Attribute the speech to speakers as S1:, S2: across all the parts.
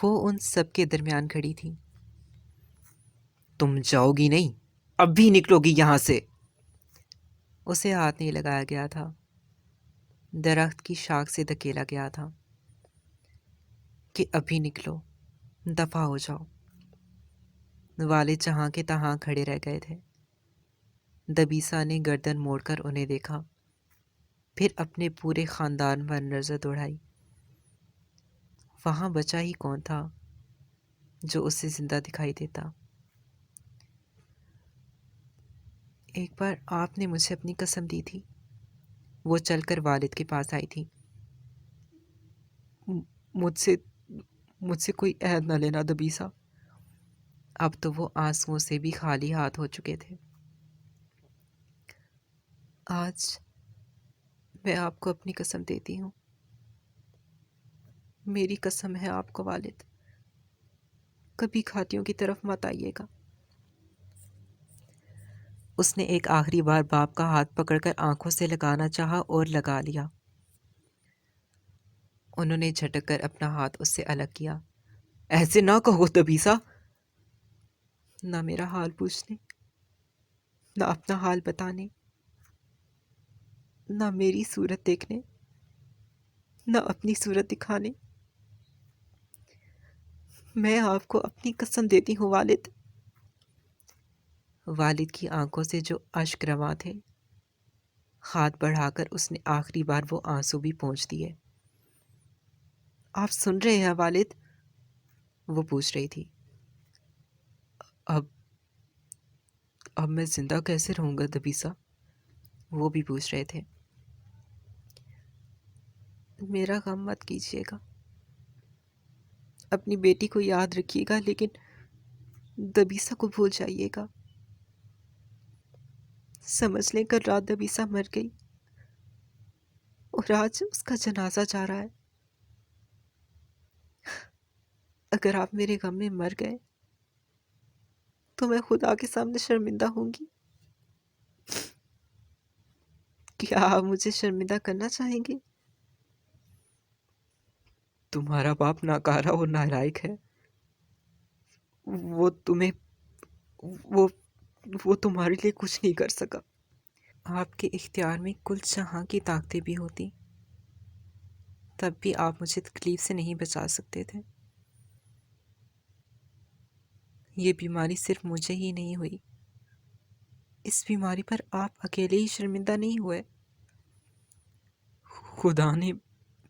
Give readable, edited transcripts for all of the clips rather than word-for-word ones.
S1: وہ ان سب کے درمیان کھڑی تھی۔ تم جاؤ گی نہیں، اب بھی نکلو گی یہاں سے۔ اسے ہاتھ نہیں لگایا گیا تھا، درخت کی شاخ سے دھکیلا گیا تھا کہ ابھی نکلو، دفع ہو جاؤ۔ والد جہاں کے تہاں کھڑے رہ گئے تھے۔ دبیسا نے گردن موڑ کر انہیں دیکھا، پھر اپنے پورے خاندان پر نظر دوڑائی۔ وہاں بچا ہی کون تھا جو اسے زندہ دکھائی دیتا؟ ایک بار آپ نے مجھے اپنی قسم دی تھی۔ وہ چل کر والد کے پاس آئی تھی۔ مجھ سے کوئی عہد نہ لینا دبیسا۔ اب تو وہ آنسوؤں سے بھی خالی ہاتھ ہو چکے تھے۔ آج میں آپ کو اپنی قسم دیتی ہوں، میری قسم ہے آپ کو والد، کبھی کھاتیوں کی طرف مت آئیے گا۔ اس نے ایک آخری بار باپ کا ہاتھ پکڑ کر آنکھوں سے لگانا چاہا اور لگا لیا۔ انہوں نے جھٹک کر اپنا ہاتھ اس سے الگ کیا۔ ایسے نہ کہو دبیسا، نہ میرا حال پوچھنے، نہ اپنا حال بتانے، نہ میری صورت دیکھنے، نہ اپنی صورت دکھانے۔ میں آپ کو اپنی قسم دیتی ہوں والد۔ والد کی آنکھوں سے جو اشک رواں تھے، ہاتھ بڑھا کر اس نے آخری بار وہ آنسو بھی پونچھ دیے۔ آپ سن رہے ہیں والد؟ وہ پوچھ رہی تھی۔ اب میں زندہ کیسے رہوں گا دبیسا؟ وہ بھی پوچھ رہے تھے۔ میرا غم مت کیجیے گا، اپنی بیٹی کو یاد رکھیے گا، لیکن دبیسا کو بھول جائیے گا۔ سمجھ لیں کل رات دبیسا مر گئی اور آج اس کا جنازہ جا رہا ہے۔ اگر آپ میرے غم میں مر گئے تو میں خدا کے سامنے شرمندہ ہوں گی۔ کیا آپ مجھے شرمندہ کرنا چاہیں گے؟ تمہارا باپ ناکارہ اور نالائق ہے۔ وہ تمہیں وہ وہ تمہارے لیے کچھ نہیں کر سکا۔ آپ کے اختیار میں کل جہاں کی طاقتیں بھی ہوتی، تب بھی آپ مجھے تکلیف سے نہیں بچا سکتے تھے۔ یہ بیماری صرف مجھے ہی نہیں ہوئی، اس بیماری پر آپ اکیلے ہی شرمندہ نہیں ہوئے۔ خدا نے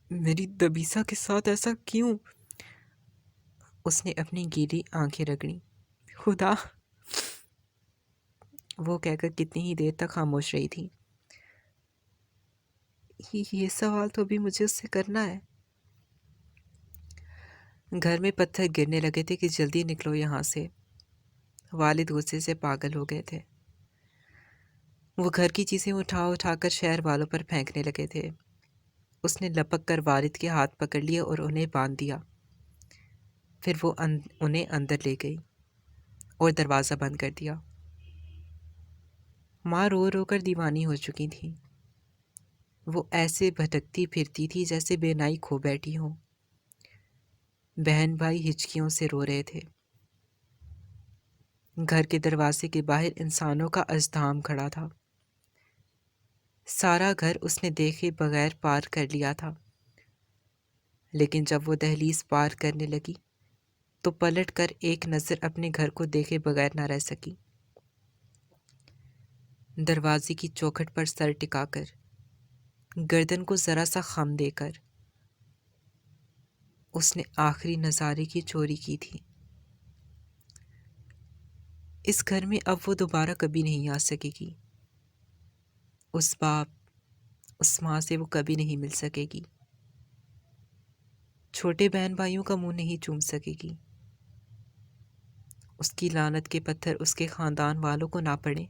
S1: میری دبیسا کے ساتھ ایسا کیوں؟ اس نے اپنی گیلی آنکھیں رگڑیں۔ خدا، وہ کہہ کر کتنی ہی دیر تک خاموش رہی تھی۔ یہ سوال تو بھی مجھے اس سے کرنا ہے۔ گھر میں پتھر گرنے لگے تھے کہ جلدی نکلو یہاں سے۔ والد غصے سے پاگل ہو گئے تھے۔ وہ گھر کی چیزیں اٹھا کر شہر والوں پر پھینکنے لگے تھے۔ اس نے لپک کر والد کے ہاتھ پکڑ لیے اور انہیں باندھ دیا۔ پھر وہ انہیں اندر لے گئی اور دروازہ بند کر دیا۔ ماں رو رو کر دیوانی ہو چکی تھی۔ وہ ایسے بھٹکتی پھرتی تھی جیسے بے نائی کھو بیٹھی ہو۔ بہن بھائی ہچکیوں سے رو رہے تھے۔ گھر کے دروازے کے باہر انسانوں کا ازدحام کھڑا تھا۔ سارا گھر اس نے دیکھے بغیر پار کر لیا تھا، لیکن جب وہ دہلیز پار کرنے لگی تو پلٹ کر ایک نظر اپنے گھر کو دیکھے بغیر نہ رہ سکی۔ دروازے کی چوکھٹ پر سر ٹکا کر، گردن کو ذرا سا خم دے کر، اس نے آخری نظارے کی چوری کی تھی۔ اس گھر میں اب وہ دوبارہ کبھی نہیں آ سکے گی۔ اس باپ، اس ماں سے وہ کبھی نہیں مل سکے گی۔ چھوٹے بہن بھائیوں کا منہ نہیں چوم سکے گی۔ اس کی لعنت کے پتھر اس کے خاندان والوں کو نہ پڑے،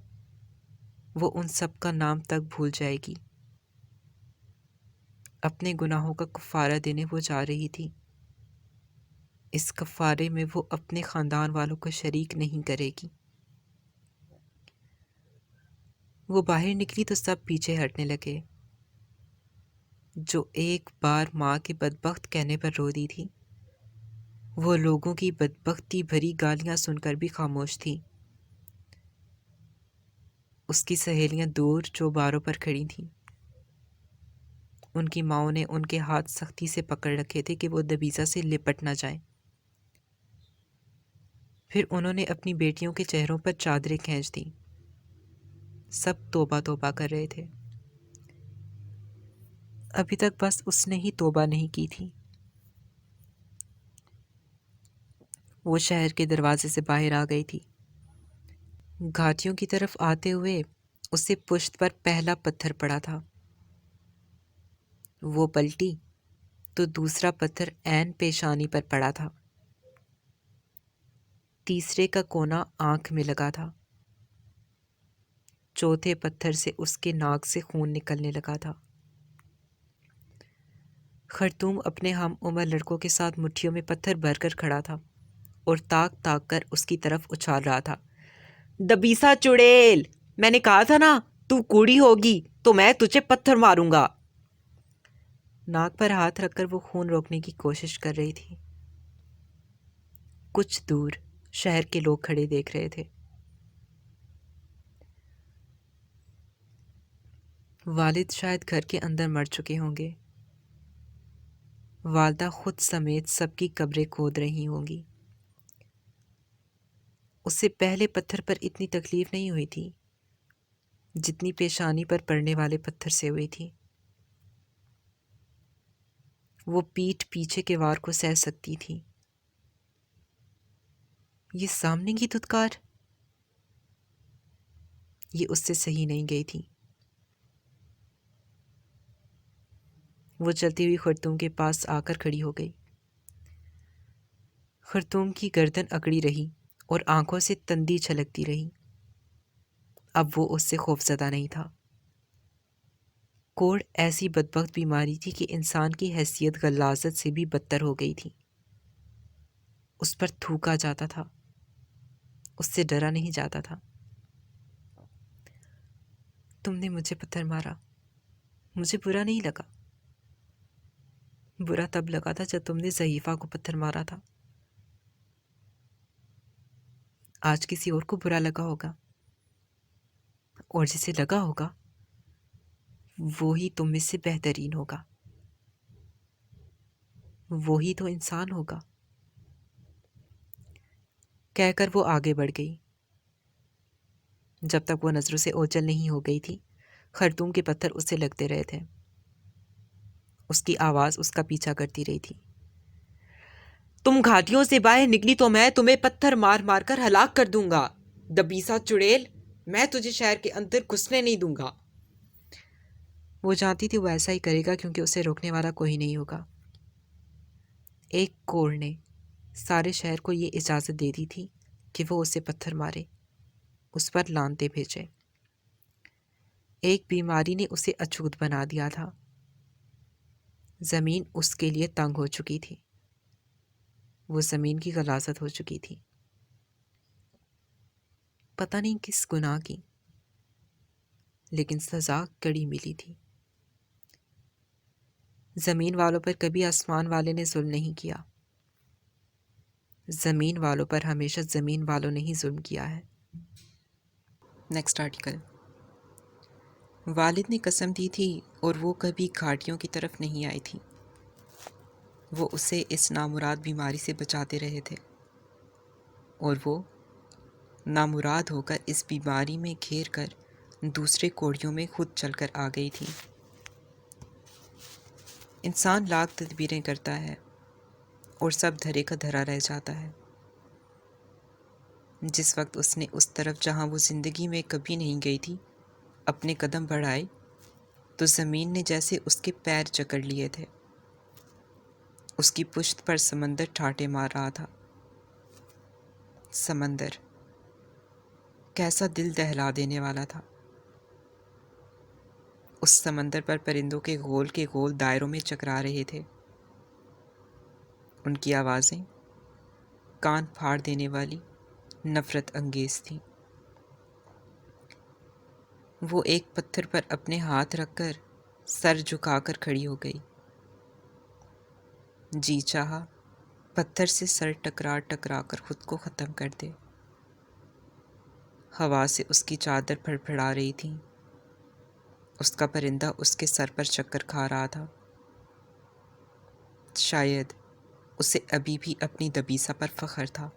S1: وہ ان سب کا نام تک بھول جائے گی۔ اپنے گناہوں کا کفارہ دینے وہ جا رہی تھی۔ اس کفارے میں وہ اپنے خاندان والوں کو شریک نہیں کرے گی۔ وہ باہر نکلی تو سب پیچھے ہٹنے لگے۔ جو ایک بار ماں کے بدبخت کہنے پر رو دی تھی، وہ لوگوں کی بدبختی بھری گالیاں سن کر بھی خاموش تھی۔ اس کی سہیلیاں دور چوباروں پر کھڑی تھیں۔ ان کی ماؤں نے ان کے ہاتھ سختی سے پکڑ رکھے تھے کہ وہ دبیسا سے لپٹ نہ جائیں۔ پھر انہوں نے اپنی بیٹیوں کے چہروں پر چادریں کھینچ دیں۔ سب توبہ توبہ کر رہے تھے۔ ابھی تک بس اس نے ہی توبہ نہیں کی تھی۔ وہ شہر کے دروازے سے باہر آ گئی تھی۔ گھاٹیوں کی طرف آتے ہوئے اسے پشت پر پہلا پتھر پڑا تھا۔ وہ پلٹی تو دوسرا پتھر عین پیشانی پر پڑا تھا۔ تیسرے کا کونا آنکھ میں لگا تھا۔ چوتھے پتھر سے اس کے ناک سے خون نکلنے لگا تھا۔ خرطوم اپنے ہم عمر لڑکوں کے ساتھ مٹھیوں میں پتھر بھر کر کھڑا تھا اور تاک تاک کر اس کی طرف اچھال رہا تھا۔ دبیسا چڑیل، میں نے کہا تھا نا تو کوڑی ہوگی تو میں تجھے پتھر ماروں گا۔ ناک پر ہاتھ رکھ کر وہ خون روکنے کی کوشش کر رہی تھی۔ کچھ دور شہر کے لوگ کھڑے دیکھ رہے تھے۔ والد شاید گھر کے اندر مر چکے ہوں گے۔ والدہ خود سمیت سب کی قبریں کھود رہی ہوں گی۔ اس سے پہلے پتھر پر اتنی تکلیف نہیں ہوئی تھی جتنی پیشانی پر پڑنے والے پتھر سے ہوئی تھی۔ وہ پیٹھ پیچھے کے وار کو سہ سکتی تھی۔ یہ سامنے کی دھتکار، یہ اس سے صحیح نہیں گئی تھی۔ وہ چلتی ہوئی خرطوم کے پاس آ کر کھڑی ہو گئی۔ خرطوم کی گردن اکڑی رہی اور آنکھوں سے تندی چھلکتی رہی۔ اب وہ اس سے خوفزدہ نہیں تھا۔ کوڑ ایسی بدبخت بیماری تھی کہ انسان کی حیثیت غلاظت سے بھی بدتر ہو گئی تھی۔ اس پر تھوکا جاتا تھا، اس سے ڈرا نہیں جاتا تھا۔ تم نے مجھے پتھر مارا، مجھے برا نہیں لگا۔ برا تب لگا تھا جب تم نے ضعیفہ کو پتھر مارا تھا۔ آج کسی اور کو برا لگا ہوگا، اور جسے لگا ہوگا وہی تم میں سے بہترین ہوگا، وہی تو انسان ہوگا۔ کہہ کر وہ آگے بڑھ گئی۔ جب تک وہ نظروں سے اوجھل نہیں ہو گئی تھی، خرطوم کے پتھر اسے لگتے رہے تھے۔ اس کی آواز اس کا پیچھا کرتی رہی تھی۔ تم گھاٹیوں سے باہر نکلی تو میں تمہیں پتھر مار مار کر ہلاک کر دوں گا۔ دبیسا چڑیل، میں تجھے شہر کے اندر گھسنے نہیں دوں گا۔ وہ جانتی تھی وہ ایسا ہی کرے گا کیونکہ اسے روکنے والا کوئی نہیں ہوگا۔ ایک کوڑ نے سارے شہر کو یہ اجازت دے دی تھی کہ وہ اسے پتھر مارے، اس پر لانتے بھیجے۔ ایک بیماری نے اسے اچھوت بنا دیا تھا۔ زمین اس کے لیے تنگ ہو چکی تھی، وہ زمین کی غلاظت ہو چکی تھی۔ پتہ نہیں کس گناہ کی، لیکن سزا کڑی ملی تھی۔ زمین والوں پر کبھی آسمان والے نے ظلم نہیں کیا، زمین والوں پر ہمیشہ زمین والوں نے ہی ظلم کیا ہے۔ Next article. والد نے قسم دی تھی اور وہ کبھی گھاٹیوں کی طرف نہیں آئی تھی۔ وہ اسے اس نامراد بیماری سے بچاتے رہے تھے، اور وہ نامراد ہو کر اس بیماری میں گھیر کر دوسرے کوڑیوں میں خود چل کر آ گئی تھی۔ انسان لاکھ تدبیریں کرتا ہے اور سب دھرے کا دھرا رہ جاتا ہے۔ جس وقت اس نے اس طرف جہاں وہ زندگی میں کبھی نہیں گئی تھی اپنے قدم بڑھائے تو زمین نے جیسے اس کے پیر جکڑ لیے تھے۔ اس کی پشت پر سمندر ٹھاٹے مار رہا تھا۔ سمندر کیسا دل دہلا دینے والا تھا۔ اس سمندر پر پرندوں کے گول دائروں میں چکرا رہے تھے۔ ان کی آوازیں کان پھاڑ دینے والی نفرت انگیز تھیں۔ وہ ایک پتھر پر اپنے ہاتھ رکھ کر سر جھکا کر کھڑی ہو گئی۔ جی چاہا پتھر سے سر ٹکرا ٹکرا کر خود کو ختم کر دے۔ ہوا سے اس کی چادر پھڑ پھڑا رہی تھی۔ اس کا پرندہ اس کے سر پر چکر کھا رہا تھا۔ شاید اسے ابھی بھی اپنی دبیسا پر فخر تھا۔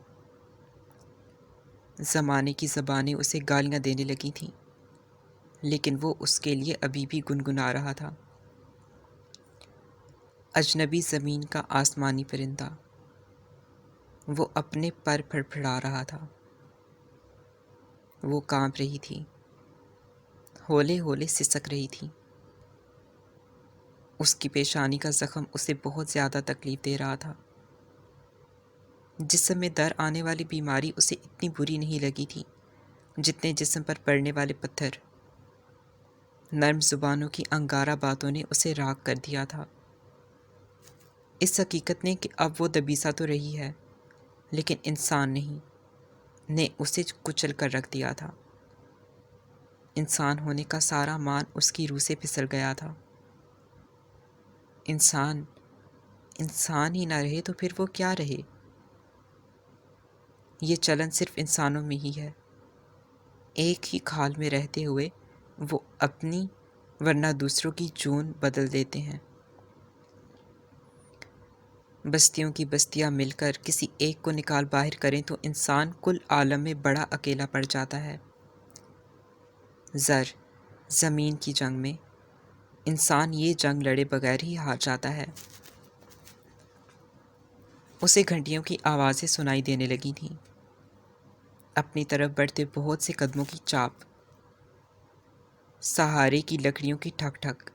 S1: زمانے کی زبانیں اسے گالیاں دینے لگی تھیں، لیکن وہ اس کے لیے ابھی بھی گنگنا رہا تھا۔ اجنبی زمین کا آسمانی پرندہ، وہ اپنے پر پھڑ پھڑا رہا تھا۔ وہ کانپ رہی تھی، ہولے ہولے سسک رہی تھی۔ اس کی پیشانی کا زخم اسے بہت زیادہ تکلیف دے رہا تھا۔ جسم میں در آنے والی بیماری اسے اتنی بری نہیں لگی تھی جتنے جسم پر پڑنے والے پتھر۔ نرم زبانوں کی انگارہ باتوں نے اسے راکھ کر دیا تھا۔ اس حقیقت نے کہ اب وہ دبیسا تو رہی ہے لیکن انسان نہیں، نے اسے کچل کر رکھ دیا تھا۔ انسان ہونے کا سارا مان اس کی روح سے پھسل گیا تھا۔ انسان ہی نہ رہے تو پھر وہ کیا رہے؟ یہ چلن صرف انسانوں میں ہی ہے۔ ایک ہی کھال میں رہتے ہوئے وہ اپنی ورنہ دوسروں کی جون بدل دیتے ہیں۔ بستیوں کی بستیاں مل کر کسی ایک کو نکال باہر کریں تو انسان کل عالم میں بڑا اکیلا پڑ جاتا ہے۔ زمین کی جنگ میں انسان یہ جنگ لڑے بغیر ہی ہار جاتا ہے۔ اسے گھنٹیوں کی آوازیں سنائی دینے لگی تھیں، اپنی طرف بڑھتے بہت سے قدموں کی چاپ، سہارے کی لکڑیوں کی ٹھک ٹھک۔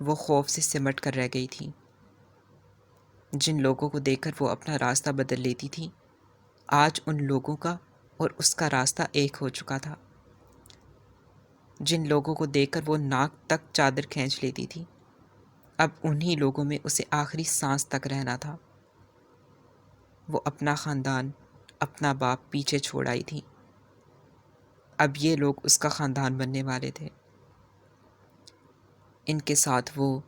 S1: وہ خوف سے سمٹ کر رہ گئی تھی۔ جن لوگوں کو دیکھ کر وہ اپنا راستہ بدل لیتی تھی، آج ان لوگوں کا اور اس کا راستہ ایک ہو چکا تھا۔ جن لوگوں کو دیکھ کر وہ ناک تک چادر کھینچ لیتی تھی، اب انہی لوگوں میں اسے آخری سانس تک رہنا تھا۔ وہ اپنا خاندان، اپنا باپ پیچھے چھوڑ آئی تھی۔ اب یہ لوگ اس کا خاندان بننے والے تھے۔ ان کے ساتھ وہ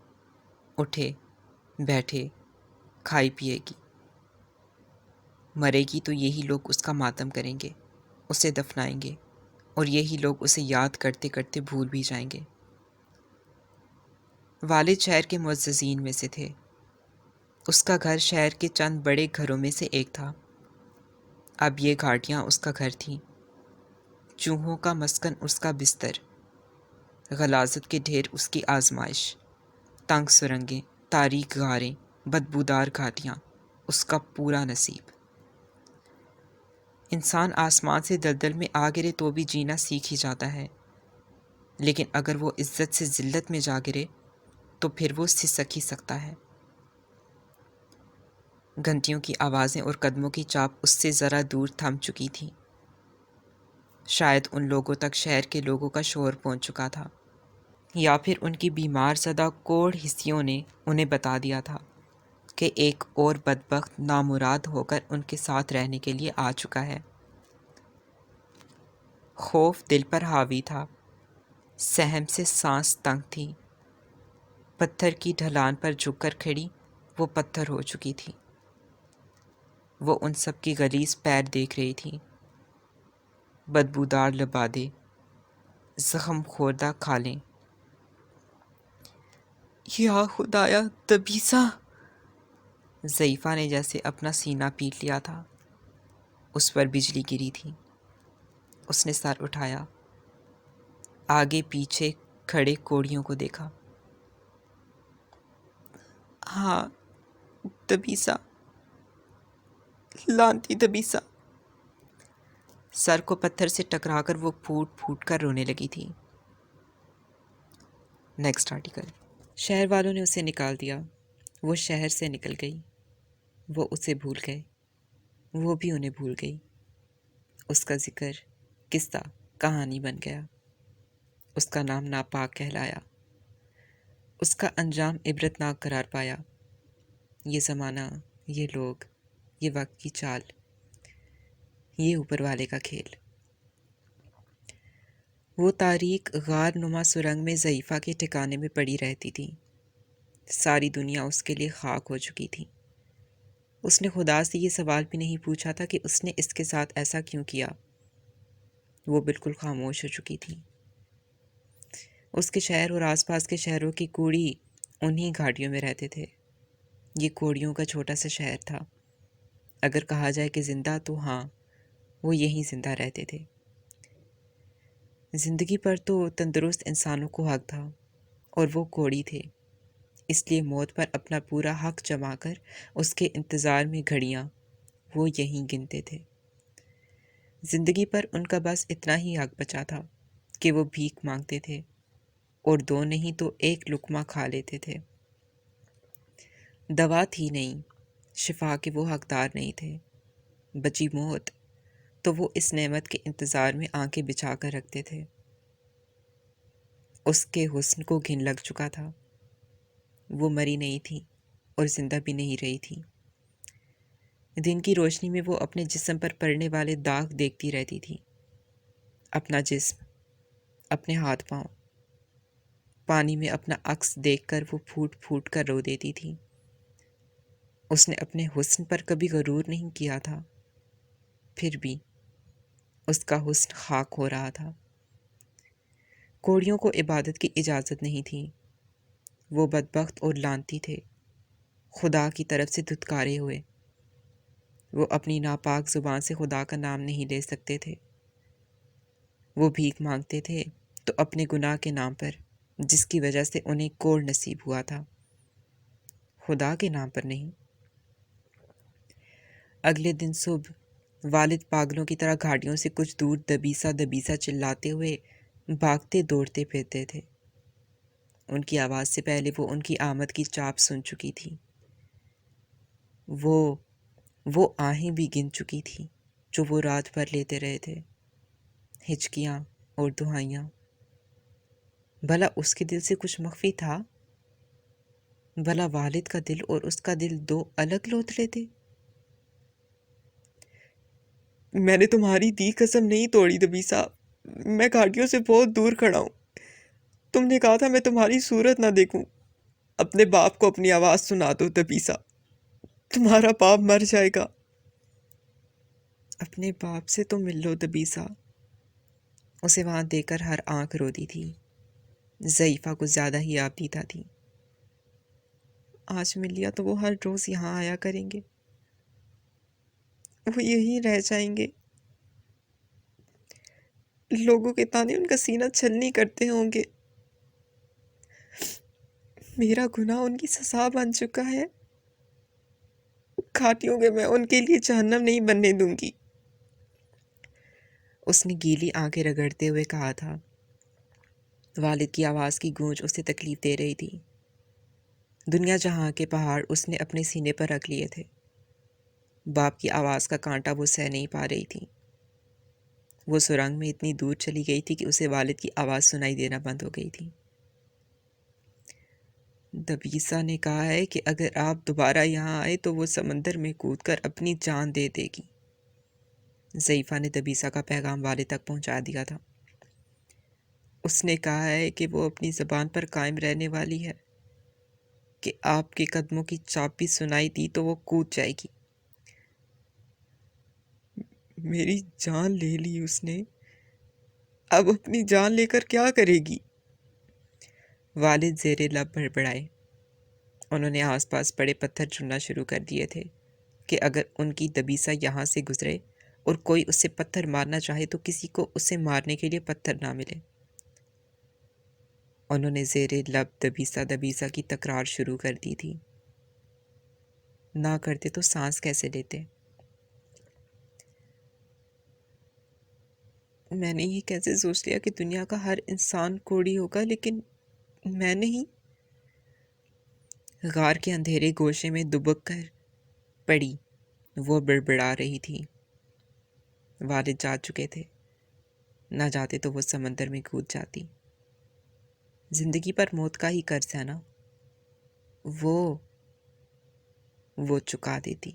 S1: اٹھے بیٹھے کھائی پیے گی۔ مرے گی تو یہی لوگ اس کا ماتم کریں گے، اسے دفنائیں گے، اور یہی لوگ اسے یاد کرتے کرتے بھول بھی جائیں گے۔ والد شہر کے معززین میں سے تھے۔ اس کا گھر شہر کے چند بڑے گھروں میں سے ایک تھا۔ اب یہ گھاٹیاں اس کا گھر تھیں، چوہوں کا مسکن اس کا بستر، غلاظت کے ڈھیر اس کی آزمائش، تنگ سرنگیں، تاریک غاریں، بدبودار گھاٹیاں، اس کا پورا نصیب۔ انسان آسمان سے دلدل میں آ گرے تو بھی جینا سیکھ ہی جاتا ہے، لیکن اگر وہ عزت سے ذلت میں جا گرے تو پھر وہ سسک ہی سکتا ہے۔ گھنٹیوں کی آوازیں اور قدموں کی چاپ اس سے ذرا دور تھم چکی تھی۔ شاید ان لوگوں تک شہر کے لوگوں کا شور پہنچ چکا تھا، یا پھر ان کی بیمار زدہ کوڑھ حسیوں نے انہیں بتا دیا تھا کہ ایک اور بدبخت نامراد ہو کر ان کے ساتھ رہنے کے لیے آ چکا ہے۔ خوف دل پر حاوی تھا، سہم سے سانس تنگ تھی۔ پتھر کی ڈھلان پر جھک کر کھڑی وہ پتھر ہو چکی تھی۔ وہ ان سب کی غلیظ پیر دیکھ رہی تھی، بدبودار لبادے، زخم خوردہ کھالیں۔ یا خدایا دبیسا! ضعیفہ نے جیسے اپنا سینہ پیٹ لیا تھا۔ اس پر بجلی گری تھی۔ اس نے سر اٹھایا، آگے پیچھے کھڑے کوڑیوں کو دیکھا۔ ہاں، دبیسا، لعنتی دبیسا! سر کو پتھر سے ٹکرا کر وہ پھوٹ پھوٹ کر رونے لگی تھی۔ Next article. شہر والوں نے اسے نکال دیا۔ وہ شہر سے نکل گئی۔ وہ اسے بھول گئے، وہ بھی انہیں بھول گئی۔ اس کا ذکر قصہ کہانی بن گیا۔ اس کا نام ناپاک کہلایا۔ اس کا انجام عبرتناک قرار پایا۔ یہ زمانہ، یہ لوگ، یہ وقت کی چال، یہ اوپر والے کا کھیل۔ وہ تاریک غار نما سرنگ میں ضعیفہ کے ٹھکانے میں پڑی رہتی تھی۔ ساری دنیا اس کے لیے خاک ہو چکی تھی۔ اس نے خدا سے یہ سوال بھی نہیں پوچھا تھا کہ اس نے اس کے ساتھ ایسا کیوں کیا۔ وہ بالکل خاموش ہو چکی تھی۔ اس کے شہر اور آس پاس کے شہروں کی کوڑی انہی گھاٹیوں میں رہتے تھے۔ یہ کوڑیوں کا چھوٹا سا شہر تھا۔ اگر کہا جائے کہ زندہ، تو ہاں، وہ یہیں زندہ رہتے تھے۔ زندگی پر تو تندرست انسانوں کو حق تھا، اور وہ کوڑی تھے، اس لیے موت پر اپنا پورا حق جما کر اس کے انتظار میں گھڑیاں وہ یہیں گنتے تھے۔ زندگی پر ان کا بس اتنا ہی حق بچا تھا کہ وہ بھیک مانگتے تھے، اور دو نہیں تو ایک لقمہ کھا لیتے تھے۔ دوا تھی نہیں، شفا کے وہ حقدار نہیں تھے۔ بچی موت تو وہ اس نعمت کے انتظار میں آنکھیں بچھا کر رکھتے تھے۔ اس کے حسن کو گھن لگ چکا تھا۔ وہ مری نہیں تھی اور زندہ بھی نہیں رہی تھی۔ دن کی روشنی میں وہ اپنے جسم پر پڑنے والے داغ دیکھتی رہتی تھی۔ اپنا جسم، اپنے ہاتھ پاؤں، پانی میں اپنا عکس دیکھ کر وہ پھوٹ پھوٹ کر رو دیتی تھی۔ اس نے اپنے حسن پر کبھی غرور نہیں کیا تھا، پھر بھی اس کا حسن خاک ہو رہا تھا۔ کوڑیوں کو عبادت کی اجازت نہیں تھی۔ وہ بدبخت اور لعنتی تھے، خدا کی طرف سے دھتکارے ہوئے۔ وہ اپنی ناپاک زبان سے خدا کا نام نہیں لے سکتے تھے۔ وہ بھیک مانگتے تھے تو اپنے گناہ کے نام پر، جس کی وجہ سے انہیں کوڑ نصیب ہوا تھا، خدا کے نام پر نہیں۔ اگلے دن صبح والد پاگلوں کی طرح گھاٹیوں سے کچھ دور دبیسا دبیسا چلاتے ہوئے بھاگتے دوڑتے پھرتے تھے۔ ان کی آواز سے پہلے وہ ان کی آمد کی چاپ سن چکی تھی۔ وہ آہیں بھی گن چکی تھی جو وہ رات بھر لیتے رہے تھے، ہچکیاں اور دہائیاں۔ بھلا اس کے دل سے کچھ مخفی تھا؟ بھلا والد کا دل اور اس کا دل دو الگ لوتھڑے تھے؟ میں نے تمہاری دی قسم نہیں توڑی دبیسا، میں گھاٹیوں سے بہت دور کھڑا ہوں۔ تم نے کہا تھا میں تمہاری صورت نہ دیکھوں۔ اپنے باپ کو اپنی آواز سنا دو دبیسا، تمہارا باپ مر جائے گا۔ اپنے باپ سے تو مل لو دبیسا۔ اسے وہاں دیکھ کر ہر آنکھ روتی تھی۔ ضعیفہ کچھ زیادہ ہی آبدیدہ تھی۔ آج مل لیا تو وہ ہر روز یہاں آیا کریں گے، وہ یہیں رہ جائیں گے۔ لوگوں کے تانے ان کا سینہ چھلنی کرتے ہوں گے۔ میرا گناہ ان کی سزا بن چکا ہے۔ گھاٹیوں کے میں ان کے لیے جہنم نہیں بننے دوں گی۔ اس نے گیلی آنکھیں رگڑتے ہوئے کہا تھا۔ والد کی آواز کی گونج اسے تکلیف دے رہی تھی۔ دنیا جہاں کے پہاڑ اس نے اپنے سینے پر رکھ لیے تھے۔ باپ کی آواز کا کانٹا وہ سہ نہیں پا رہی تھی۔ وہ سرنگ میں اتنی دور چلی گئی تھی کہ اسے والد کی آواز سنائی دینا بند ہو گئی تھی۔ دبیسا نے کہا ہے کہ اگر آپ دوبارہ یہاں آئے تو وہ سمندر میں کود کر اپنی جان دے دے گی۔ ضعیفہ نے دبیسا کا پیغام والد تک پہنچا دیا تھا۔ اس نے کہا ہے کہ وہ اپنی زبان پر قائم رہنے والی ہے کہ آپ کے قدموں کی چاپ بھی سنائی دی تو وہ کود جائے گی۔ میری جان لے لی اس نے، اب اپنی جان لے کر کیا کرے گی؟ والد زیر لب بڑبڑائے۔ انہوں نے آس پاس بڑے پتھر چننا شروع کر دیے تھے کہ اگر ان کی دبیسا یہاں سے گزرے اور کوئی اس سے پتھر مارنا چاہے تو کسی کو اسے مارنے کے لیے پتھر نہ ملے۔ انہوں نے زیر لب دبیسا دبیسا کی تکرار شروع کر دی تھی۔ نہ کرتے تو سانس کیسے لیتے؟ میں نے یہ کیسے سوچ لیا کہ دنیا کا ہر انسان کوڑی ہوگا، لیکن میں نہیں۔ غار کے اندھیرے گوشے میں دبک کر پڑی وہ بڑبڑا رہی تھی۔ والد جا چکے تھے، نہ جاتے تو وہ سمندر میں کود جاتی۔ زندگی پر موت کا ہی قرض ہے نا، وہ چکا دیتی۔